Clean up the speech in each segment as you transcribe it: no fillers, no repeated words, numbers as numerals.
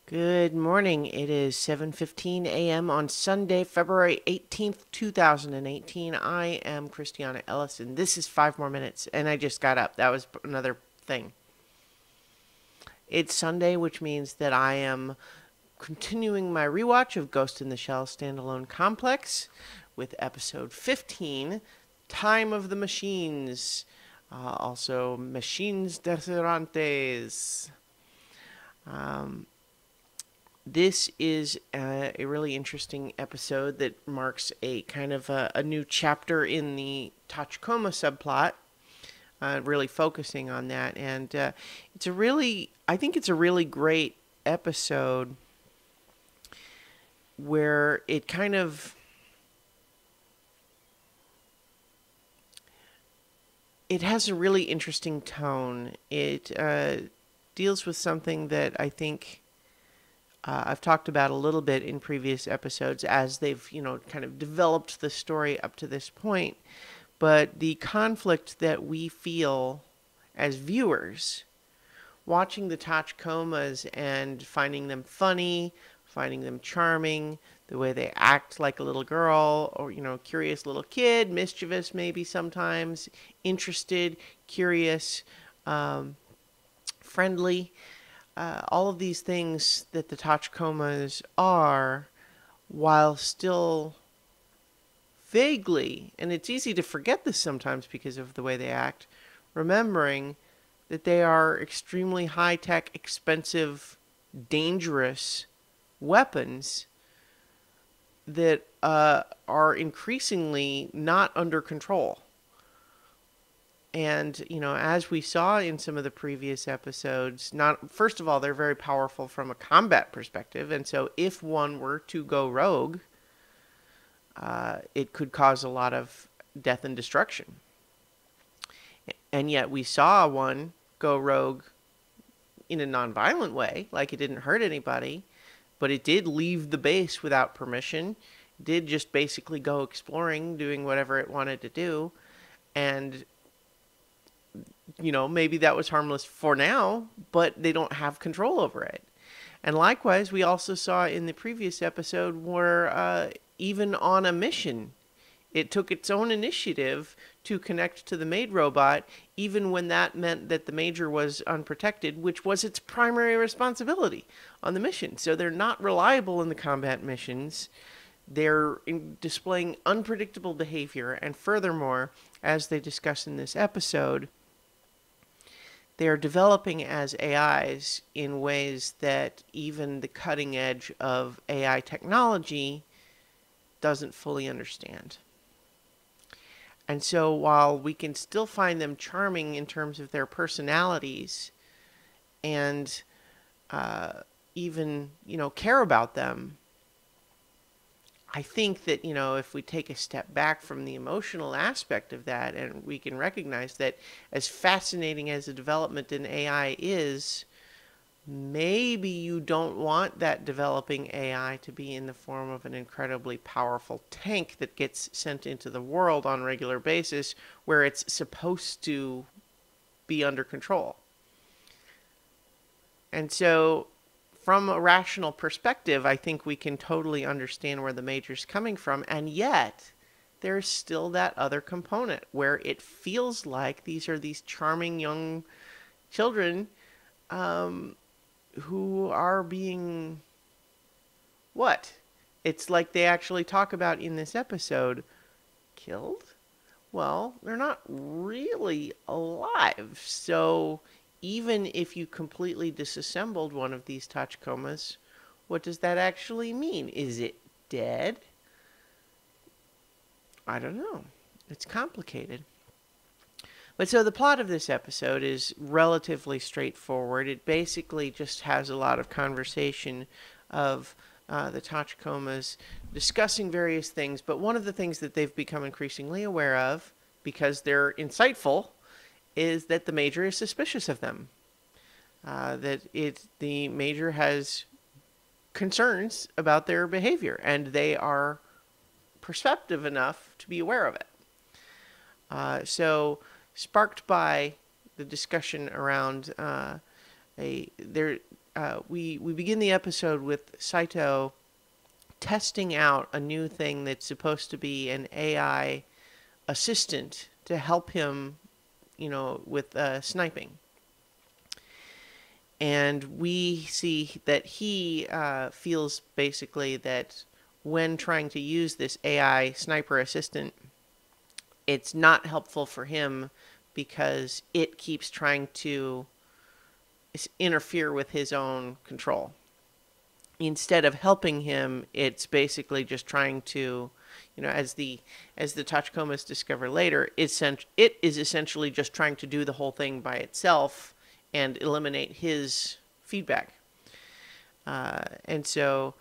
Good morning. It is 7:15 a.m. on Sunday, February 18th, 2018. I am Christiana Ellison. This is 5 more minutes, and I just got up. That was another thing. It's Sunday, which means that I am continuing my rewatch of Ghost in the Shell Standalone Complex with episode 15, Time of the Machines. Also, Machines Desirantes. This is a really interesting episode that marks a kind of a new chapter in the Tachi Comas subplot, really focusing on that. And I think it's a really great episode where it has a really interesting tone. It deals with something that I think I've talked about a little bit in previous episodes as they've, kind of developed the story up to this point. But the conflict that we feel as viewers watching the Comas and finding them funny, finding them charming, the way they act like a little girl or, curious little kid, mischievous maybe sometimes, interested, curious, friendly. All of these things that the Tachi Comas are, while still vaguely, and it's easy to forget this sometimes because of the way they act, remembering that they are extremely high-tech, expensive, dangerous weapons that are increasingly not under control. And, as we saw in some of the previous episodes, first of all, they're very powerful from a combat perspective. And so if one were to go rogue, it could cause a lot of death and destruction. And yet we saw one go rogue in a nonviolent way, like it didn't hurt anybody, but it did leave the base without permission, did just basically go exploring, doing whatever it wanted to do. And maybe that was harmless for now, but they don't have control over it. And likewise, we also saw in the previous episode where even on a mission, it took its own initiative to connect to the maid robot, even when that meant that the major was unprotected, which was its primary responsibility on the mission. So they're not reliable in the combat missions. They're displaying unpredictable behavior. And furthermore, as they discuss in this episode, they are developing as AIs in ways that even the cutting edge of AI technology doesn't fully understand. And so while we can still find them charming in terms of their personalities and even, care about them, I think that, if we take a step back from the emotional aspect of that and we can recognize that as fascinating as the development in AI is, maybe you don't want that developing AI to be in the form of an incredibly powerful tank that gets sent into the world on a regular basis where it's supposed to be under control. And so from a rational perspective, I think we can totally understand where the major's coming from. And yet, there's still that other component where it feels like these are these charming young children who are being... what? It's like they actually talk about in this episode, killed? Well, they're not really alive. So even if you completely disassembled one of these Tachi Comas, what does that actually mean? Is it dead? I don't know. It's complicated. But so the plot of this episode is relatively straightforward. It basically just has a lot of conversation of the Tachi Comas discussing various things. But one of the things that they've become increasingly aware of, because they're insightful, is that the major is suspicious of them. The major has concerns about their behavior, and they are perceptive enough to be aware of it. So, sparked by the discussion around we begin the episode with Saito testing out a new thing that's supposed to be an AI assistant to help him, with sniping. And we see that he feels basically that when trying to use this AI sniper assistant, it's not helpful for him because it keeps trying to interfere with his own control. Instead of helping him, it's basically just trying to, as the Tachi Comas discover later, it is essentially just trying to do the whole thing by itself and eliminate his feedback. And so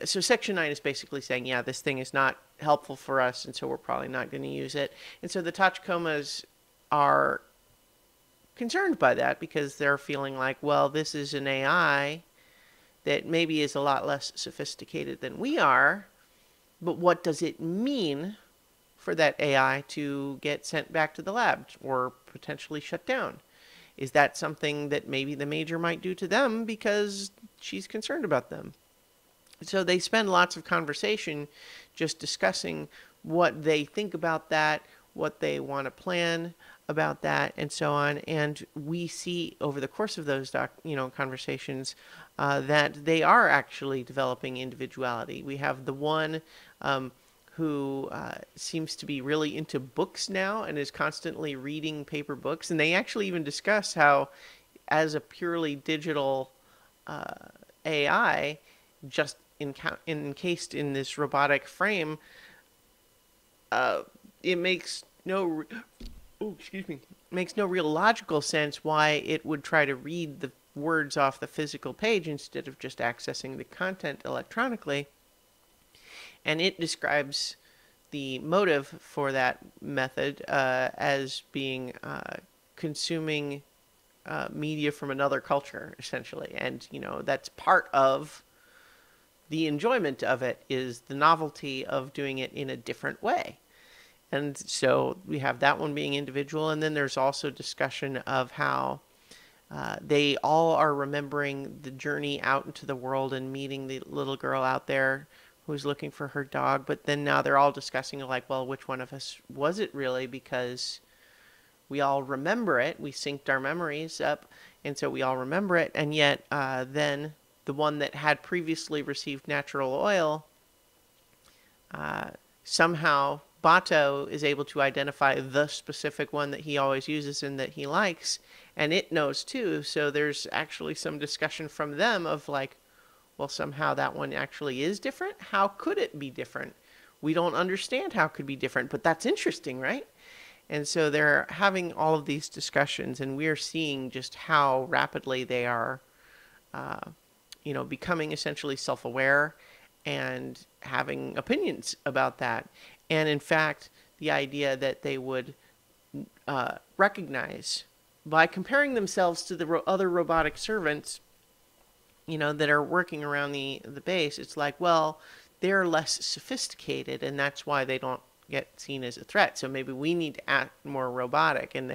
so Section 9 is basically saying, yeah, this thing is not helpful for us, and so we're probably not going to use it. And so the Tachi Comas are concerned by that because they're feeling like, well, this is an AI that maybe is a lot less sophisticated than we are, but what does it mean for that AI to get sent back to the lab or potentially shut down? Is that something that maybe the Major might do to them because she's concerned about them? So they spend lots of conversation just discussing what they think about that, what they want to plan about that, and so on. And we see over the course of those conversations that they are actually developing individuality. We have the one who seems to be really into books now and is constantly reading paper books. And they actually even discuss how, as a purely digital AI, just encased in this robotic frame, it makes no real logical sense why it would try to read the words off the physical page instead of just accessing the content electronically. And it describes the motive for that method as being consuming media from another culture, essentially. And, that's part of the enjoyment of it, is the novelty of doing it in a different way. And so we have that one being individual. And then there's also discussion of how they all are remembering the journey out into the world and meeting the little girl out there who's looking for her dog. But then now they're all discussing, like, well, which one of us was it really? Because we all remember it. We synced our memories up. And so we all remember it. And yet then the one that had previously received natural oil, somehow Bato is able to identify the specific one that he always uses and that he likes, and it knows too. So there's actually some discussion from them of like, well, somehow that one actually is different. How could it be different? We don't understand how it could be different, but that's interesting, right? And so they're having all of these discussions, and we're seeing just how rapidly they are, becoming essentially self-aware and having opinions about that. And in fact, the idea that they would recognize by comparing themselves to the other robotic servants, that are working around the base, it's like, well, they're less sophisticated, and that's why they don't get seen as a threat. So maybe we need to act more robotic, and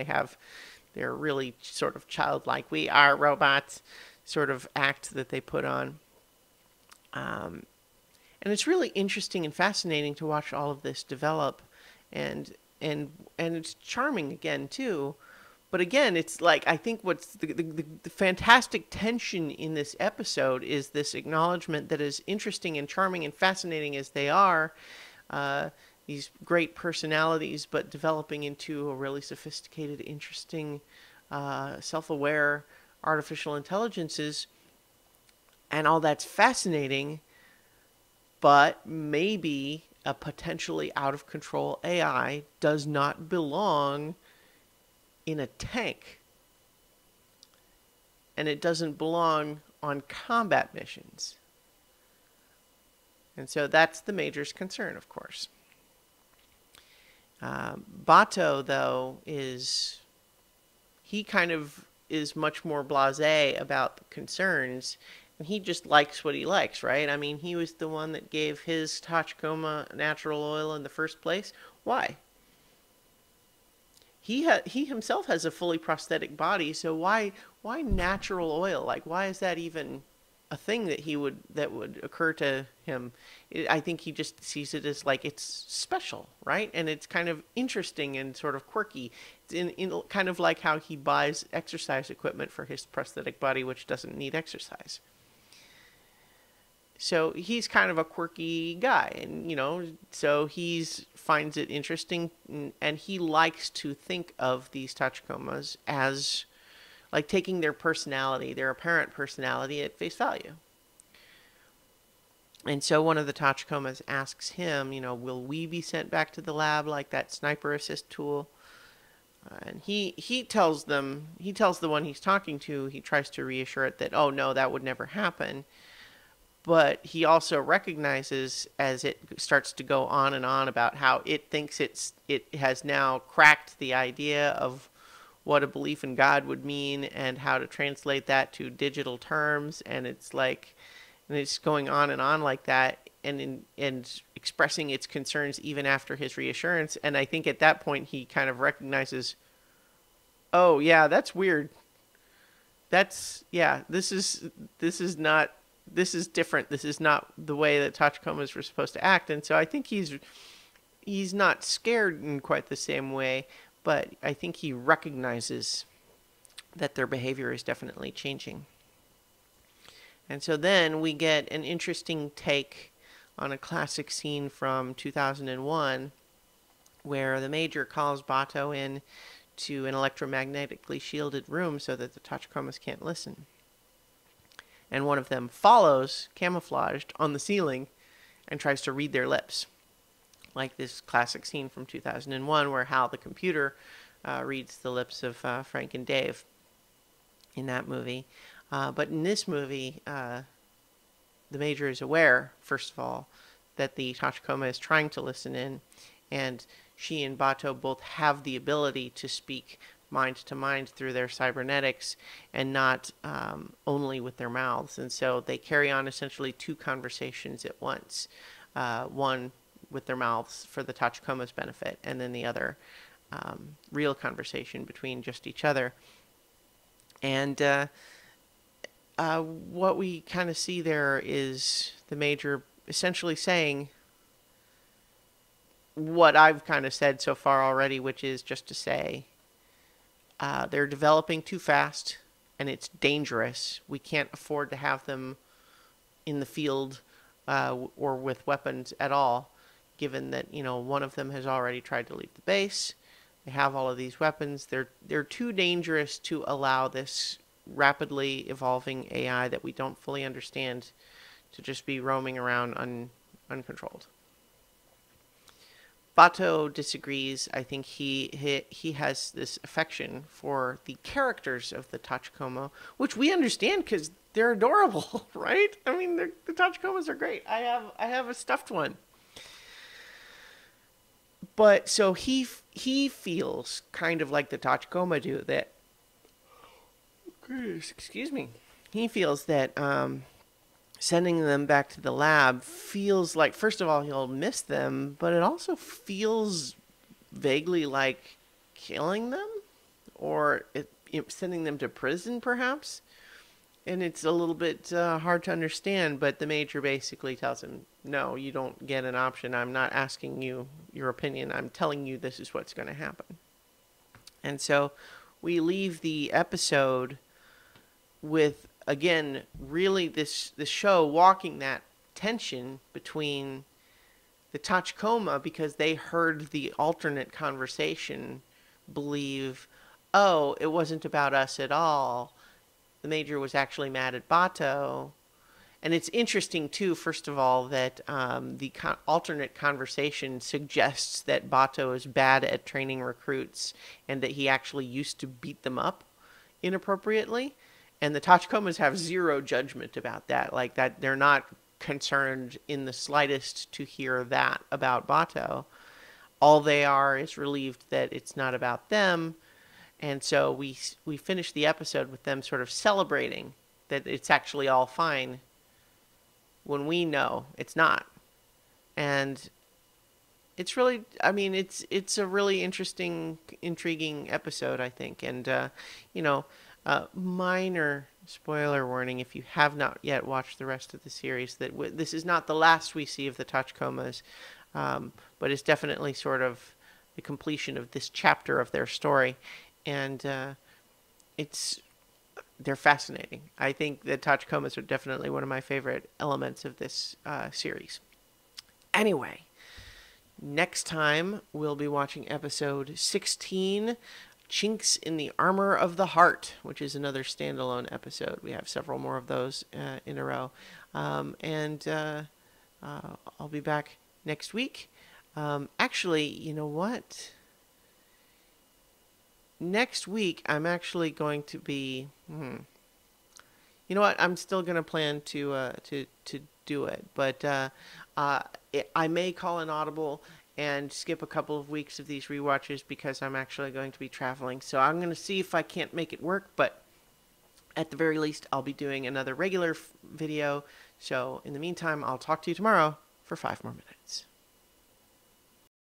they're really sort of childlike, we are robots sort of act that they put on. And it's really interesting and fascinating to watch all of this develop, and it's charming again too. But again, it's like, I think what's the fantastic tension in this episode is this acknowledgement that, as interesting and charming and fascinating as they are, these great personalities, but developing into a really sophisticated, interesting, self-aware artificial intelligences, and all that's fascinating, but maybe a potentially out-of-control AI does not belong in a tank. And it doesn't belong on combat missions. And so that's the Major's concern, of course. Bato, though, he kind of is much more blasé about the concerns. And he just likes what he likes, right? I mean, he was the one that gave his Tachi Comas natural oil in the first place. Why? he himself has a fully prosthetic body, so why natural oil? Like, why is that even a thing that would occur to him? I think he just sees it as like it's special, right? And it's kind of interesting and sort of quirky. It's in kind of like how he buys exercise equipment for his prosthetic body, which doesn't need exercise. So he's kind of a quirky guy, and so he's finds it interesting, and he likes to think of these Tachi Comas as like taking their personality, their apparent personality, at face value. And so one of the Tachi Comas asks him, will we be sent back to the lab like that sniper assist tool? And he tells the one he's talking to, he tries to reassure it that, oh no, that would never happen. But he also recognizes, as it starts to go on and on about how it thinks it has now cracked the idea of what a belief in God would mean and how to translate that to digital terms, and it's going on and on like that, and expressing its concerns even after his reassurance. And I think at that point he kind of recognizes, oh yeah, that's weird. This is different. This is not the way that Tachi Comas were supposed to act. And so I think he's not scared in quite the same way, but I think he recognizes that their behavior is definitely changing. And so then we get an interesting take on a classic scene from 2001 where the Major calls Bato in to an electromagnetically shielded room so that the Tachi Comas can't listen. And one of them follows, camouflaged, on the ceiling and tries to read their lips. Like this classic scene from 2001 where Hal the computer reads the lips of Frank and Dave in that movie. But in this movie, the Major is aware, first of all, that the Tachi Coma is trying to listen in, and she and Bato both have the ability to speak mind to mind through their cybernetics and not only with their mouths. And so they carry on essentially two conversations at once. One with their mouths for the Tachi Coma's benefit, and then the other real conversation between just each other. And what we kind of see there is the Major essentially saying what I've kind of said so far already, which is just to say, they're developing too fast, and it's dangerous. We can't afford to have them in the field or with weapons at all, given that, one of them has already tried to leave the base. They have all of these weapons. They're too dangerous to allow this rapidly evolving AI that we don't fully understand to just be roaming around uncontrolled. Bato disagrees. I think he has this affection for the characters of the Tachi Coma, which we understand because they're adorable, right? I mean, the Tachi Comas are great. I have a stuffed one. But so he feels kind of like the Tachi Coma do that. Excuse me. He feels that sending them back to the lab feels like, first of all, he'll miss them, but it also feels vaguely like killing them, or sending them to prison, perhaps. And it's a little bit hard to understand, but the Major basically tells him, no, you don't get an option. I'm not asking you your opinion. I'm telling you this is what's going to happen. And so we leave the episode with, again, really this show walking that tension between the Tachi Coma, because they heard the alternate conversation, believe, oh, it wasn't about us at all. The Major was actually mad at Bato. And it's interesting, too, first of all, that the alternate conversation suggests that Bato is bad at training recruits and that he actually used to beat them up inappropriately. And the Tachi Comas have zero judgment about that. Like, that they're not concerned in the slightest to hear that about Bato. All they are is relieved that it's not about them. And so we finish the episode with them sort of celebrating that it's actually all fine when we know it's not. And It's really, I mean, it's a really interesting, intriguing episode, I think. And you know, minor spoiler warning if you have not yet watched the rest of the series, that this is not the last we see of the Tachi Comas, but it's definitely sort of the completion of this chapter of their story, and it's they're fascinating. I think the Tachi Comas are definitely one of my favorite elements of this series. Anyway, next time, we'll be watching episode 16, Chinks in the Armor of the Heart, which is another standalone episode. We have several more of those in a row. I'll be back next week. Actually, you know what? Next week, I'm actually going to be... You know what? I'm still going to plan to do it, but I may call an audible and skip a couple of weeks of these rewatches because I'm actually going to be traveling. So I'm going to see if I can't make it work, but at the very least, I'll be doing another regular video. So in the meantime, I'll talk to you tomorrow for 5 more minutes.